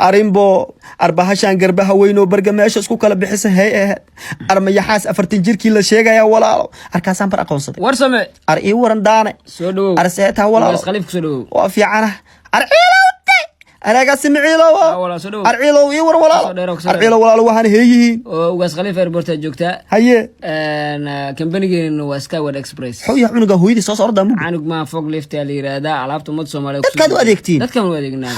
arinbo arbahashan garbaha weyn oo bargamaasha isku kala bixisay hay armayaxaas 40 jirkii la sheegaya walaalo arkaasan bar aqoonsaday warsame ar ii waran daane soo dhaw arseeta walaalo khaliif soo dhaw waa fiicana ar أنا قاسم عيلو عيلو يور ولا عيلو ولا وهان هيين وقاس خليفة ريبورت جوكتا هي أنا كمباني إنه سكاي إكسبريس حوي عنق هويدي صوص أرض مو عنق ما فوق ليفت اللي رادا علابته مد سومالي كادو أديكتين كانوا أديكنا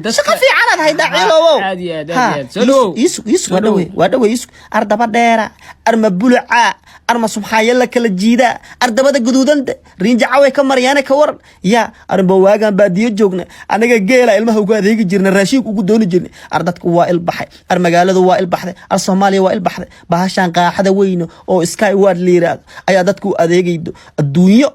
شقة في عرض هيدا عيلو عادي سلو يسو ودوي يسو أرض بديرة أرم بلعة أرم سبحان الله كل الجيدة أرض بدا جدودن رينجا عوي كمريانا كور يا أرم بواجن بديو جوجنا أنا جيلا المه وقاعد هيك جرنا راشيك وقدون جرنا أرضك وايل بحر المجال وايل بحر الصومالي وايل بحر بهاشان قاعدة وينه أو سكاي واد ليراد أيادتكو أديك الدنيا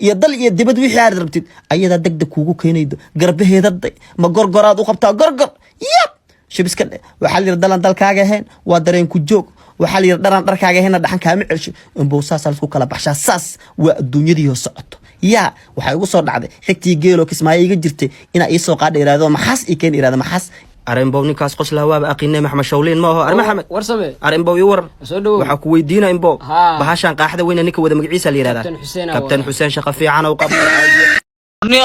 يضل يدبد ويحيار ربتين أياد دك وجو كينيد قربه يضد ما قرقرات وقبتها قرقر يب شو بس كده وحال يردلان دل كاجهين وادرين كجوك وحال يردلان در كاجهين دحن كامل عش إن بوساس الفو كلا بحشا ساس والدنيا دي هالسقط يا waxay ugu soo dhacday xigtii geelo kismaayo iga jirtay ina ii soo qaad iraado maxas ii keen iraado maxas arinbow ninkaas qoslaa waaba aqinay maxamed shawleen ma aha maxamed warsame arinbow ii war waxa ku weydiina inbow bahashan qaaxda weyn ninka wada magaciisa la yiraahdaa kabtan xuseen shaqo fiican oo qab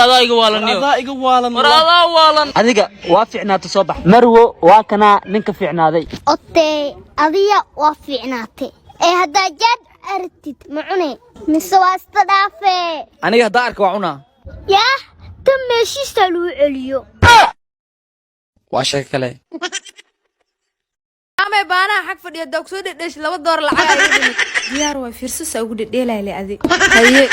adaiga waalan adiga waa fiicnaatay soo bax marwo waa kana ninka fiicnaaday otay adiga waa fiicnaatay hadda jad artid macune miswaasta dhaafe aniga hadda arka waa cunaa yaa tan meeshista loo celiyo waa shay kale ama baana xaq fadhiyo dogso dhedhesh $2 lacag ay diyaar way fiirsasa ugu dhedheelayle adig haye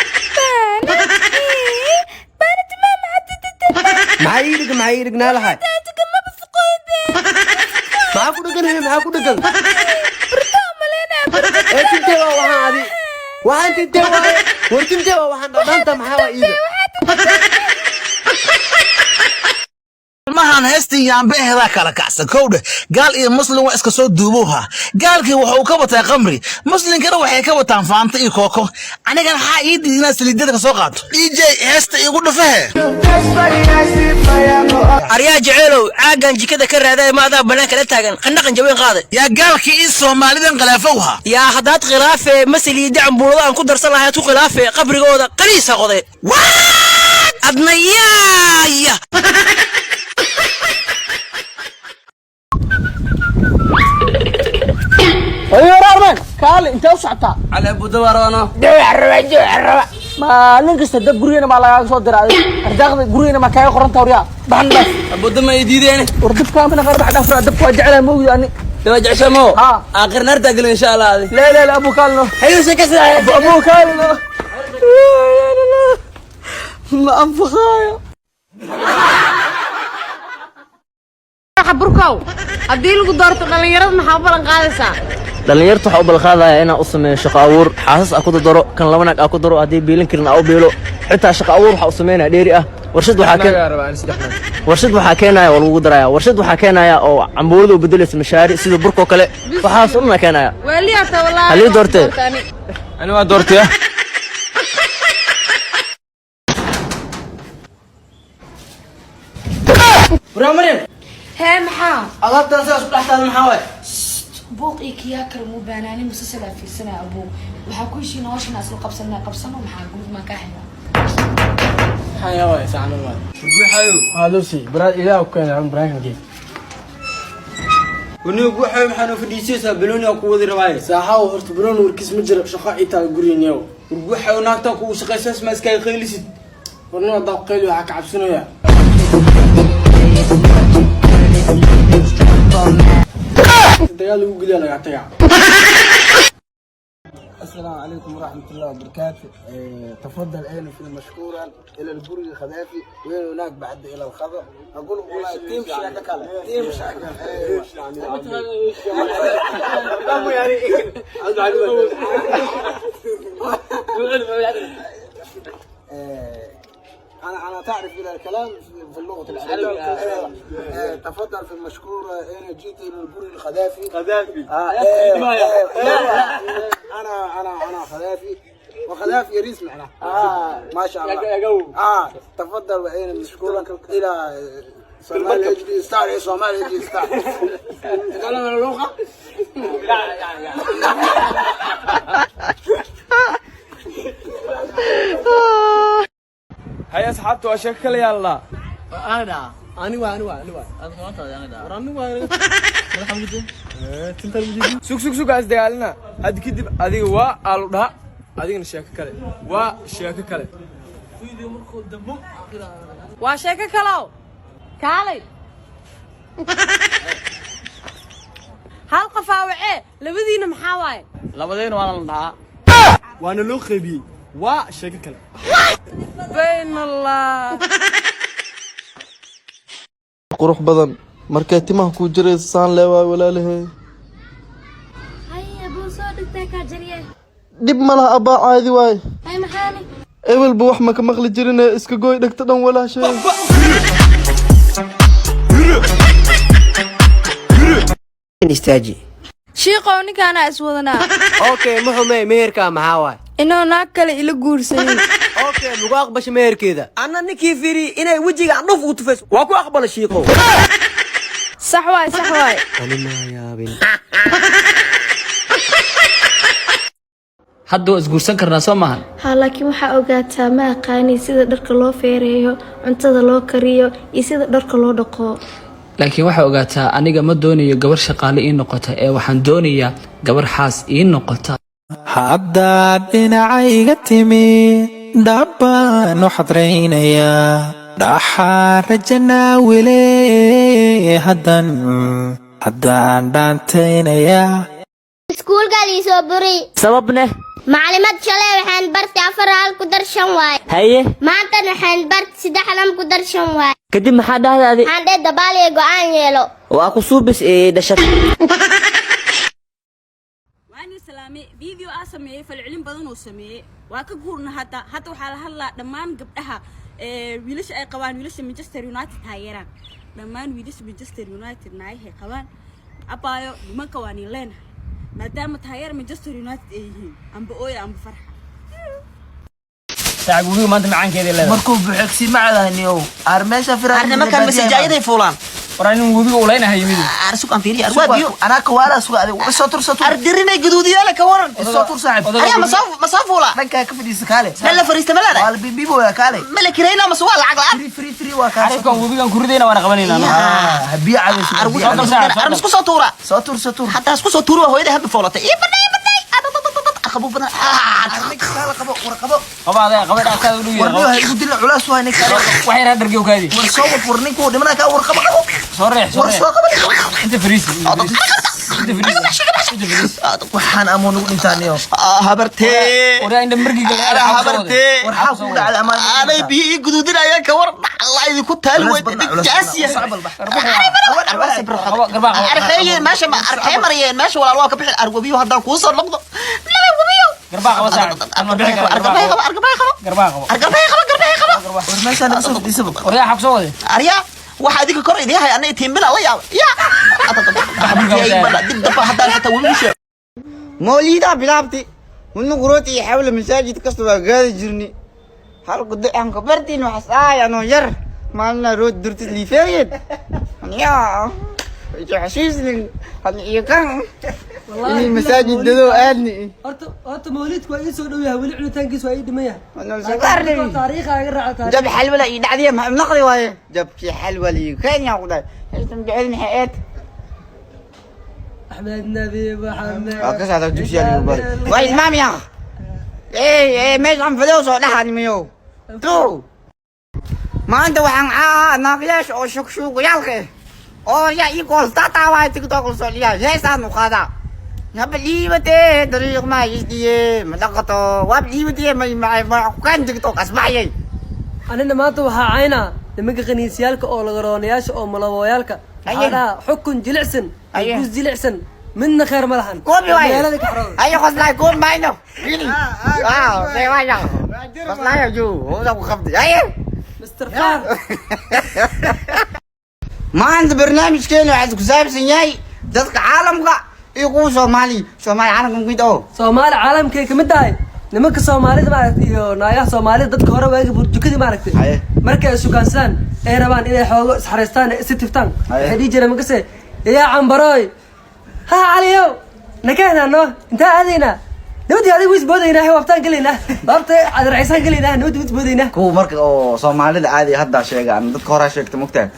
ما يرق نالها ما أقول دقن أنت وحان تدوا ورتمتوا وحان ضمنت محاوى إيده mahan heestii yaanbeehda kala kacsan kowdhe gaal iyo muslim waa iska soo duubuha gaalkii wuxuu ka wataa qamri muslimkana waxay ka wataan faanta iyo kooko anigan waxa ii diidina saliidada ka soo qaato DJ heesta igu dhafahe aryaa jeceelow caagan jikada ka raaday maadaa banaanka la taagan qandhaqan jaween qaaday yaa gaalkii ii Soomaalidan khilaafowha yaa hadaad khilaafe masaliida cambuulada aan ku darsan lahayd ku khilaafe qabrigooda qaliisa qoday adnayaaya أيوة رارمان كال أنت وصعتها على أبو دوارنا دور ما لينك استدب قرينا ما لا صدر هذا أرجع قرينا ما كاي قرن توريا بحنا أبو دم يديد يعني وردف كام من غير بعد أفراد دب وجعله مو يعني توجع سمو آخر نرتقل إن شاء الله هذه لا أبو كالنا حلو سكسر أبو كالنا ما أنفخايا xaburkow hadii lagu doorto dhalinyarada maxaa balan qaadaysaa dhalinyartu waxa u balqaadaya inaan u sameeyo shaqo abuur xaasas aku daro kan laba naag aku daro hadii biilin karin au biilo xitaa shaqo abuur waxa u sameeynaa dheeri ah warshad waxa keenaya oo lagu daraya warshad waxa keenaya oo cambuulada u bedelaysa mashaari sida burko kale waxa soo ma keenaya waliyaata wallahi hali doortay ani waa doortay برامرين هي محا أضبط أنت أصبح تحت المحاور بوق إيكيا كرمو باناني مسلسل في سنة أبو وحكوي شيء نواش الناس اللي قبسنا ومحا قلت ما كاحنا حيا واي ساعة نوال قوي حيو لوسي براد إله وكان عم براين جيم ونيو قوي حيو محانو في ديسيسا بلوني أكو وذي رواية ساحاو هرت بلون وركس مجرب شقاء إيتا قرين يو وقوي حيو ناكتا كو شقاء ساس ماسكاي خيلسي ورنو داو قيلو عاك عبسنو يا السلام عليكم ورحمة الله وبركاته. تفضل أهلا في مشكورا إلى البرج الخذافي وين هناك بعد إلى الخضر. أقول والله تيم شاكك على تيم شاكك. أنا تعرف إلى الكلام في اللغة العربية. تفضل في المشكورة أنا جيت إلى البرج الخذافي. أنا خذافي وخذافي يريس معنا. ما شاء الله. تفضل وأنا مشكورا إلى Somali HD Star إيه Somali HD Star تكلم اللغة هيا أصحابتي وأشكل يلا سوق أصدقائنا هاد كده هذه وا على هذه نشاك كله وا شاك كله waa sheeko kalow kaalay hal qofaa wacee labadiina maxaa waaye labadeen waana la dhahaa waana loo qaybiyey waa sheeko kale bayn allah qurux badan markay timaha ku jiraysa saan leewaay walaalahay haya buu soo dhigtay ka jariye dhib ma laha abbaa caadi waay hay maxaani ewelba wax ma ka maqli jirine iska gooy dhegta dhan walaashay istaaji shiiqow ninkaana iswadanaa okay muxume meherka maxaa waay inuu naag kale ila guursanin okay lagu aqbasho meherkeeda anna ninkii fiiri inay wejiga dhuf u tufayso waa ku aqbala shiiqow sax waay ani ma yaabin hadda waa isguursan karnaa soo maahan haa laakiin waxaa ogaataa ma aqaani sida dharka loo feereeyo cuntada loo kariyo iyo sida dharka loo dhaqo laakiin waxaa ogaataa aniga ma doonayo gabar shaqaale ii noqota ee waxaan doonayaa gabar xaas ii noqota haddaad dhinacayga timi dhabbaan u xadraynayaa dhaxaa rajanaa wile haddaan dhaantaynayaa iskuulkaadii soo buri sababne maclimad shalay waxaan barti 4 hal ku dar 5 waay haye maanta waxaan barti 3 hal ku dar 5 waay kadib maxaa dhahdaadi waxaan dheed dabaal iyo go'aan yeelo waa ku suubis dhashad waani salaamay video aa sameeyay falcelin badan oo sameeyay waa ka guurna hadda waxaa la hadlaa dhammaan gabdhaha wiilasha ay qabaan wiilasha Manchester United taageeraan dhammaan wiilasha Manchester United naayahay qabaan abaayo nimanka waa nin leen maadaama taageer Manchester United ay yihiin amba ooy amba farxa saaxiibku maanta macaankeeda leedahay markuu buuxsi macadaniyo armeesha firaan arna markaan masajaayaday fuulaan waraanin webiga u leenahay yimid arsuq aan fiiriyo arwaabiyo anaa ka waala sugaade soo tursato ardirinay guduudiyaala ka waran soo tur saaxib ariya masaafula dhanka ka fadhiisa kaale mala fariista malada wal bibibo ya kaale mala kirayna maswaa lacag la free waa kaale arifkan webigan ku ridayna waana qabanayna habiya cadeys arna isku soo tuura soo tur hatta isku soo tuura hooyada hadda foolatay iyo baday qabu badan kala qabo war qabo qabaada qabada ka u dhigay war igu dil culaas waa ninka waxay raad dargiyo kaadi war soo furninku dhimana ka war qabo soo reex inta fariis waxaan amoon ugu dhintaaniyo habartee waraa inda margiga habartee war xaq u dhacay ama aanay biyo guduudinaya ka war Allah idinku taal weyd jaasiya arxeeyeen meesha ma arxee mariyeen meesha walaal waa ka bixin arwabiyo haddaan kuu soo noqdo garbaa qaba war meesha naga soo fadhiisaba waraa xaq soo wade arya waxa adiga kor idin hay anay tiimbina la yaab ya dib daba haddaan xataa webigisha موليدا بلابتي من قروتي حول المساجد كسر قاعد جرني هل قد عن كبرتين وحسايا أنا ير ما لنا رود درت اللي فيريد يا حسيس لي يكان المساجد دلو آدني أنت مولد كويس ويا ولي على تانكيس وعيد مية أنا سكرني تاريخ أقرأ تاريخ جاب حلوة لا يدعي ما نقضي واي جاب شي حلوة لي كان يا خداي إيش تمجعلني حيات أحمد نبي محمد أكيد هذا جوشي اللي يبغى وايد مام يا إيه ما يجمع فلوس ولا حد ميو تو ما أنت وعن ناقلاش أو شوك يالك أو يا يقول تاتا واي تكتوك سوليا جيسا نقادا نبلي بتي طريق ما يجدي ملقطه وابلي بتي ما كان تكتوك أسمعي أنا ما توها عينا لما كنيسيالك أو لغرونياش أو ملويالك هذا حكم جلعسن جوز جلعسن من خير ملحن كوبي واي أي خصلاي كوب ماينو فيني في واي خصلاي جو هو ده خفضي أي مستر فار ما عند برنامج كيلو عندك زايب سنياي ذلك عالم قا يقول سومالي عالم كم كده سومالي عالم كيك مداي nimanka Soomaalida maaragtay iyo naayaha Soomaalida dadka hore waagi burjukadii maaragtay markay sukaansan ay rabaan inay xoogo isxareystaan si tiftaan waxay dhijireen magase yaa cambaroy ha caliyo nakaanano inta aadayna nabadii adigu is boodayna waqtaan galina baabta adaraysan galina nabadii is boodayna kuwa marka oo Soomaalida caadi hadda sheegaan dadka hore sheegtay mugtaan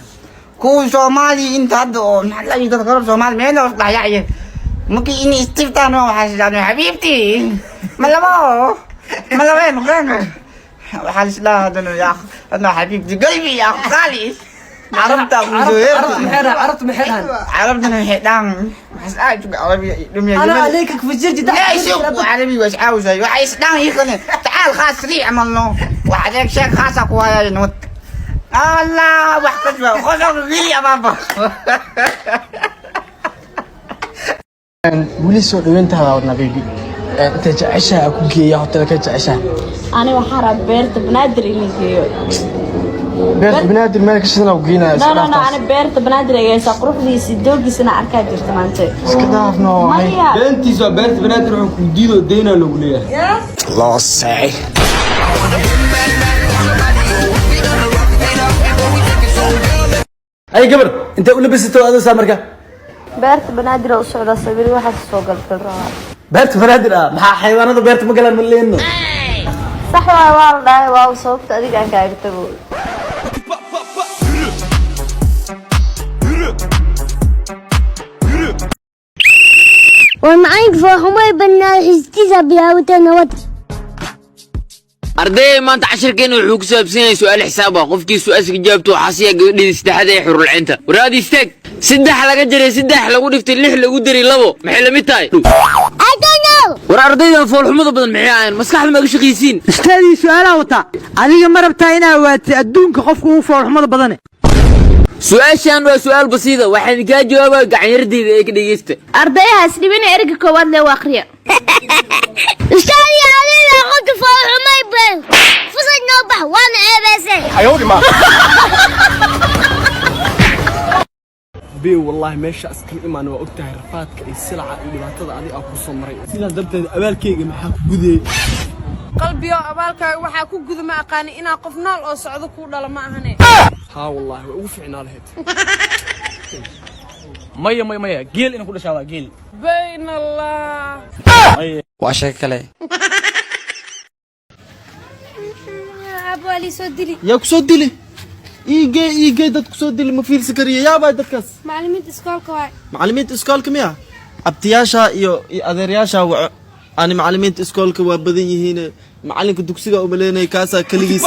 kuwa Soomaali inta hadda oo maxay dadka hore Soomaali meel oo dhaxyay ممكن إني استفتان وحاجة حبيبتي ملوين غير حاجة لا هذا يا أخ أنا حبيبتي قلبي يا أخ خالي عرفت عرفت محيران عرفت محيران عربي أنا عليك في الجلد لا شوف عربي وش عاوز وعايز دام يخلي تعال خاص لي عملنا وعليك شيء خاصك ويا نوت الله وحكت خذوا لي يا بابا ولي سو دوينتها ودنا بيبي انت جعشها ku geeya hotelka jacasha ani waxa rab beerta banaadir in geeyo beerta banaadir meel ka shidana u geynaa no ani beerta banaadir ay quruxdiisa doogisana arkaa jirta maanta iska daafno beentiisa beerta banaadir wuxuu ku diido deena lagu leeyahay Allah saay ay gabar inta u labisato aad samarka beerta banaadir oo socda sawir waxa soo galgal rabaa beerta banaadir maxaa xayawaanada beerta ma galaan ma leeyno sax waa la dhahay waa sababta adiga aan kaaga tago ومعاك فهمي بنا حستيزا بلاوتنا وات أردي ما أنت عشر كانوا يحوك سؤال سؤال حسابه قفكي سؤال جابته حاسية قدي استحدى يحر العنتا ورادي استك سدح حلقة جري سدح حلقة نفت اللح لقو دري لبو محل متاي I don't know ور أردي فول حمض بدن محيان مسكح ما قش قيسين استاذي سؤال وطا أنا مربتا هنا وات أدونك قفكو فول حمض بدن سؤال شان وسؤال بسيطة واحد كان جوابه قاعد يردي ذيك دقيقته ardayha isdhibina eriga koowaad le waqriya استاذي أنا قلت فول حمي بل فصل نوبة وأنا عباسي أيوة ما بي والله ماشي أسكن إيمان وقتها رفاتك السلعة اللي بعتض علي أكو صمري سيدا درت أبالكيك محاك جذي قلبي أبالك وحاك جذ ما أقاني إنا قفنا الأصعد كودا لما هني ها والله وفعنا لهت مية جيل إنه كل شيء جيل بين الله وعشاك كلي أبو علي صدري يا كسودلي إيجي دت كسودلي ما في السكرية يا باي دكاس معلمين إسكال كواي معلمين إسكال كمية أبتياشا يو أدرياشا أنا معلمين إسكال كوا بدين هنا معلم كدكسيجا وبلينا كاسا كليجيس